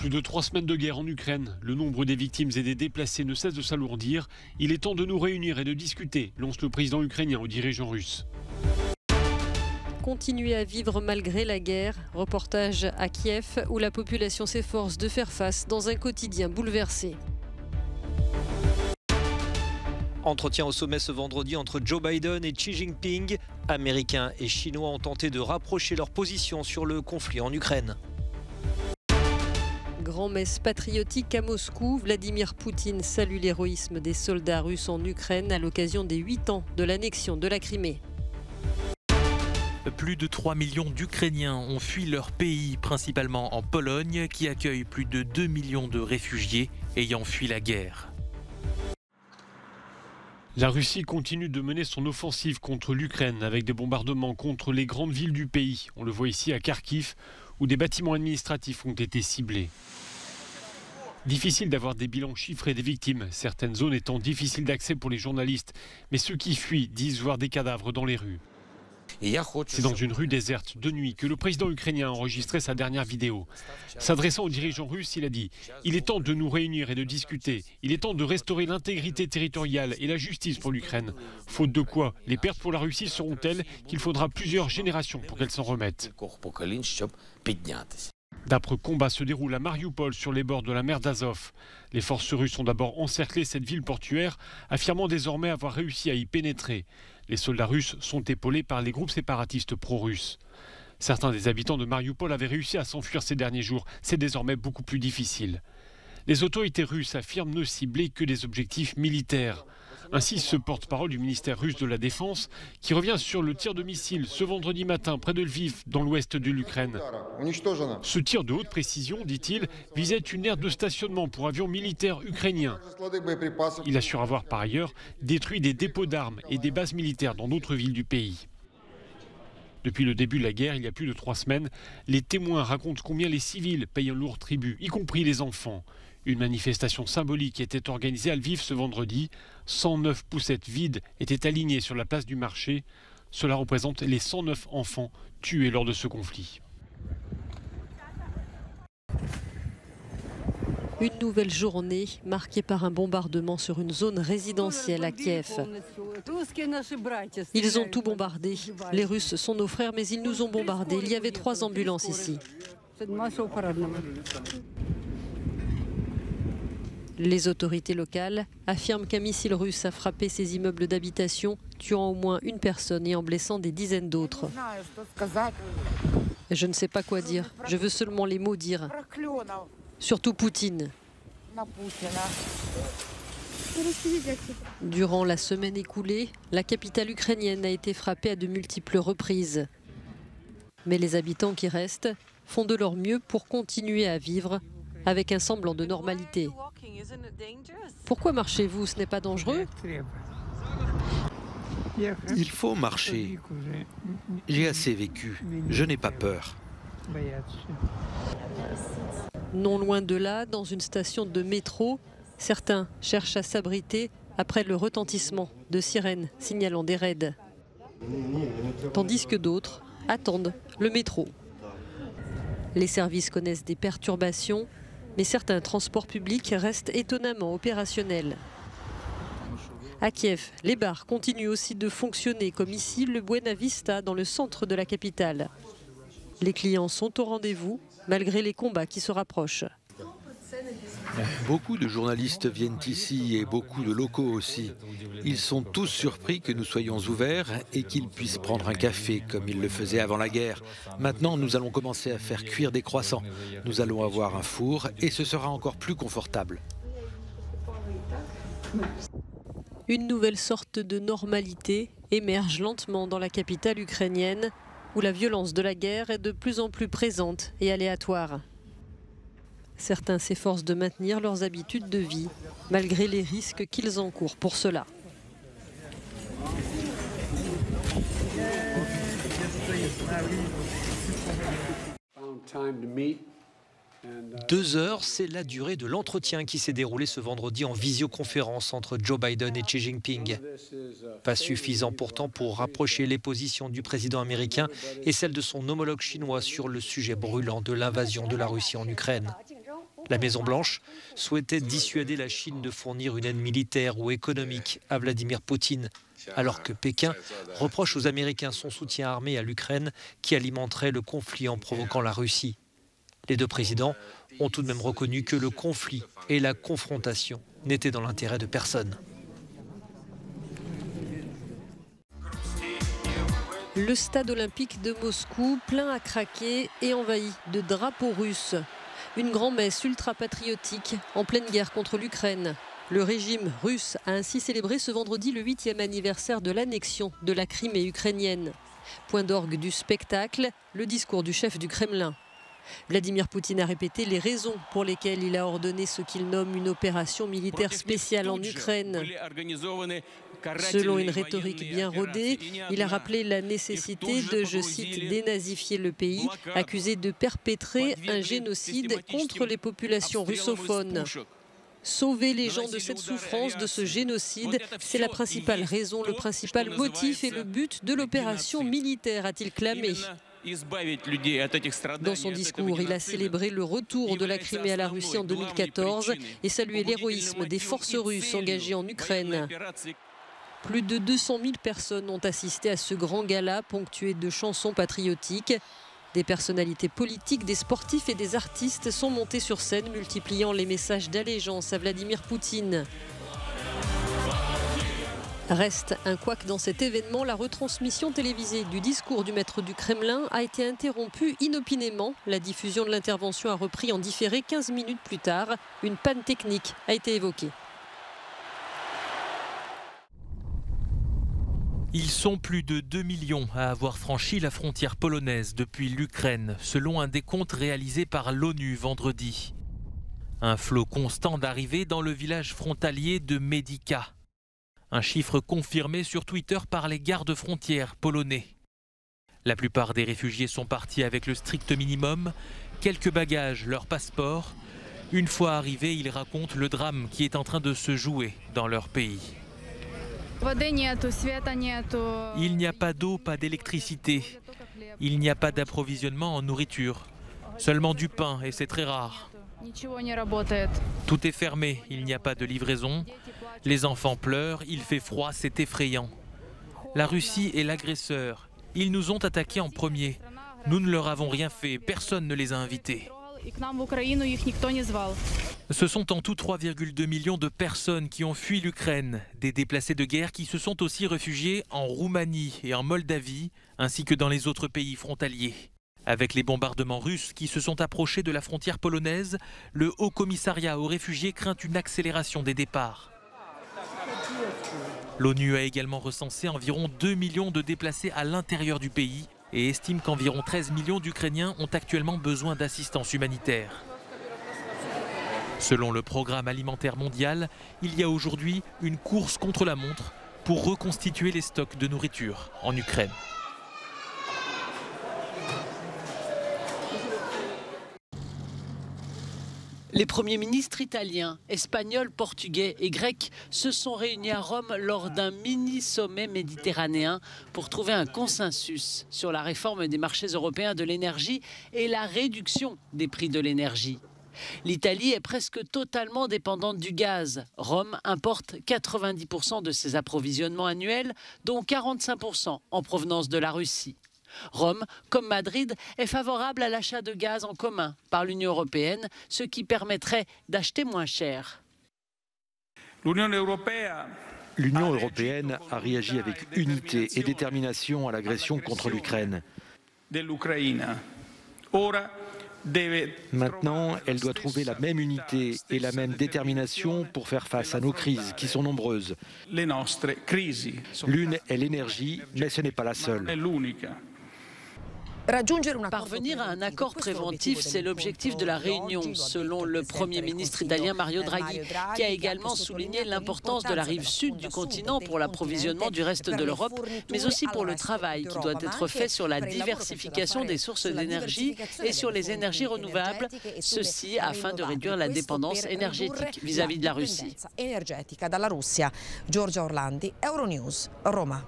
plus de 3 semaines de guerre en Ukraine, le nombre des victimes et des déplacés ne cesse de s'alourdir. Il est temps de nous réunir et de discuter, lance le président ukrainien aux dirigeants russes. Continuer à vivre malgré la guerre. Reportage à Kiev où la population s'efforce de faire face dans un quotidien bouleversé. Entretien au sommet ce vendredi entre Joe Biden et Xi Jinping. Américains et Chinois ont tenté de rapprocher leur position sur le conflit en Ukraine. Grand-messe patriotique à Moscou. Vladimir Poutine salue l'héroïsme des soldats russes en Ukraine à l'occasion des 8 ans de l'annexion de la Crimée. Plus de 3 millions d'Ukrainiens ont fui leur pays, principalement en Pologne, qui accueille plus de 2 millions de réfugiés ayant fui la guerre. La Russie continue de mener son offensive contre l'Ukraine avec des bombardements contre les grandes villes du pays. On le voit ici à Kharkiv où des bâtiments administratifs ont été ciblés. Difficile d'avoir des bilans chiffrés des victimes, certaines zones étant difficiles d'accès pour les journalistes. Mais ceux qui fuient disent voir des cadavres dans les rues. C'est dans une rue déserte de nuit que le président ukrainien a enregistré sa dernière vidéo. S'adressant aux dirigeants russes, il a dit « Il est temps de nous réunir et de discuter. Il est temps de restaurer l'intégrité territoriale et la justice pour l'Ukraine. Faute de quoi, les pertes pour la Russie seront telles qu'il faudra plusieurs générations pour qu'elle s'en remette. » D'âpres combats se déroulent à Mariupol sur les bords de la mer d'Azov. Les forces russes ont d'abord encerclé cette ville portuaire, affirmant désormais avoir réussi à y pénétrer. Les soldats russes sont épaulés par les groupes séparatistes pro-russes. Certains des habitants de Mariupol avaient réussi à s'enfuir ces derniers jours. C'est désormais beaucoup plus difficile. Les autorités russes affirment ne cibler que des objectifs militaires. Ainsi, ce porte-parole du ministère russe de la Défense qui revient sur le tir de missiles ce vendredi matin près de Lviv, dans l'ouest de l'Ukraine. Ce tir de haute précision, dit-il, visait une aire de stationnement pour avions militaires ukrainiens. Il assure avoir par ailleurs détruit des dépôts d'armes et des bases militaires dans d'autres villes du pays. Depuis le début de la guerre, il y a plus de 3 semaines, les témoins racontent combien les civils payent un lourd tribut, y compris les enfants. Une manifestation symbolique était organisée à Lviv ce vendredi. 109 poussettes vides étaient alignées sur la place du marché. Cela représente les 109 enfants tués lors de ce conflit. Une nouvelle journée marquée par un bombardement sur une zone résidentielle à Kiev. Ils ont tout bombardé. Les Russes sont nos frères, mais ils nous ont bombardés. Il y avait 3 ambulances ici. Les autorités locales affirment qu'un missile russe a frappé ces immeubles d'habitation, tuant au moins une personne et en blessant des dizaines d'autres. Je ne sais pas quoi dire. Je veux seulement les mots dire. Surtout Poutine. Durant la semaine écoulée, la capitale ukrainienne a été frappée à de multiples reprises. Mais les habitants qui restent font de leur mieux pour continuer à vivre avec un semblant de normalité. Pourquoi marchez-vous? Ce n'est pas dangereux? Il faut marcher. J'ai assez vécu. Je n'ai pas peur. Non loin de là, dans une station de métro, certains cherchent à s'abriter après le retentissement de sirènes signalant des raids. Tandis que d'autres attendent le métro. Les services connaissent des perturbations, mais certains transports publics restent étonnamment opérationnels. À Kiev, les bars continuent aussi de fonctionner, comme ici le Buena Vista dans le centre de la capitale. Les clients sont au rendez-vous, malgré les combats qui se rapprochent. Beaucoup de journalistes viennent ici et beaucoup de locaux aussi. Ils sont tous surpris que nous soyons ouverts et qu'ils puissent prendre un café comme ils le faisaient avant la guerre. Maintenant, nous allons commencer à faire cuire des croissants. Nous allons avoir un four et ce sera encore plus confortable. Une nouvelle sorte de normalité émerge lentement dans la capitale ukrainienne, où la violence de la guerre est de plus en plus présente et aléatoire. Certains s'efforcent de maintenir leurs habitudes de vie, malgré les risques qu'ils encourent pour cela. 2 heures, c'est la durée de l'entretien qui s'est déroulé ce vendredi en visioconférence entre Joe Biden et Xi Jinping. Pas suffisant pourtant pour rapprocher les positions du président américain et celles de son homologue chinois sur le sujet brûlant de l'invasion de la Russie en Ukraine. La Maison-Blanche souhaitait dissuader la Chine de fournir une aide militaire ou économique à Vladimir Poutine, alors que Pékin reproche aux Américains son soutien armé à l'Ukraine qui alimenterait le conflit en provoquant la Russie. Les deux présidents ont tout de même reconnu que le conflit et la confrontation n'étaient dans l'intérêt de personne. Le stade olympique de Moscou, plein à craquer et envahi de drapeaux russes. Une grand-messe ultra-patriotique en pleine guerre contre l'Ukraine. Le régime russe a ainsi célébré ce vendredi le 8e anniversaire de l'annexion de la Crimée ukrainienne. Point d'orgue du spectacle, le discours du chef du Kremlin. Vladimir Poutine a répété les raisons pour lesquelles il a ordonné ce qu'il nomme une opération militaire spéciale en Ukraine. Selon une rhétorique bien rodée, il a rappelé la nécessité de, je cite, dénazifier le pays, accusé de perpétrer un génocide contre les populations russophones. Sauver les gens de cette souffrance, de ce génocide, c'est la principale raison, le principal motif et le but de l'opération militaire, a-t-il clamé. Dans son discours, il a célébré le retour de la Crimée à la Russie en 2014 et salué l'héroïsme des forces russes engagées en Ukraine. Plus de 200 000 personnes ont assisté à ce grand gala ponctué de chansons patriotiques. Des personnalités politiques, des sportifs et des artistes sont montés sur scène, multipliant les messages d'allégeance à Vladimir Poutine. Reste un couac dans cet événement, la retransmission télévisée du discours du maître du Kremlin a été interrompue inopinément. La diffusion de l'intervention a repris en différé 15 minutes plus tard. Une panne technique a été évoquée. Ils sont plus de 2 millions à avoir franchi la frontière polonaise depuis l'Ukraine, selon un décompte réalisé par l'ONU vendredi. Un flot constant d'arrivées dans le village frontalier de Medyka. Un chiffre confirmé sur Twitter par les gardes-frontières polonais. La plupart des réfugiés sont partis avec le strict minimum, quelques bagages, leur passeport. Une fois arrivés, ils racontent le drame qui est en train de se jouer dans leur pays. Il n'y a pas d'eau, pas d'électricité. Il n'y a pas d'approvisionnement en nourriture. Seulement du pain et c'est très rare. Tout est fermé, il n'y a pas de livraison. Les enfants pleurent, il fait froid, c'est effrayant. La Russie est l'agresseur. Ils nous ont attaqués en premier. Nous ne leur avons rien fait, personne ne les a invités. Ce sont en tout 3,2 millions de personnes qui ont fui l'Ukraine, des déplacés de guerre qui se sont aussi réfugiés en Roumanie et en Moldavie, ainsi que dans les autres pays frontaliers. Avec les bombardements russes qui se sont approchés de la frontière polonaise, le Haut Commissariat aux réfugiés craint une accélération des départs. L'ONU a également recensé environ 2 millions de déplacés à l'intérieur du pays et estime qu'environ 13 millions d'Ukrainiens ont actuellement besoin d'assistance humanitaire. Selon le Programme alimentaire mondial, il y a aujourd'hui une course contre la montre pour reconstituer les stocks de nourriture en Ukraine. Les premiers ministres italiens, espagnols, portugais et grecs se sont réunis à Rome lors d'un mini-sommet méditerranéen pour trouver un consensus sur la réforme des marchés européens de l'énergie et la réduction des prix de l'énergie. L'Italie est presque totalement dépendante du gaz. Rome importe 90% de ses approvisionnements annuels, dont 45% en provenance de la Russie. Rome, comme Madrid, est favorable à l'achat de gaz en commun par l'Union européenne, ce qui permettrait d'acheter moins cher. L'Union européenne a réagi avec unité et détermination à l'agression contre l'Ukraine. Maintenant, elle doit trouver la même unité et la même détermination pour faire face à nos crises, qui sont nombreuses. L'une est l'énergie, mais ce n'est pas la seule. Parvenir à un accord préventif, c'est l'objectif de la réunion, selon le Premier ministre italien Mario Draghi, qui a également souligné l'importance de la rive sud du continent pour l'approvisionnement du reste de l'Europe, mais aussi pour le travail qui doit être fait sur la diversification des sources d'énergie et sur les énergies renouvelables, ceci afin de réduire la dépendance énergétique vis-à-vis de la Russie. Giorgia Orlandi, Euronews, Roma.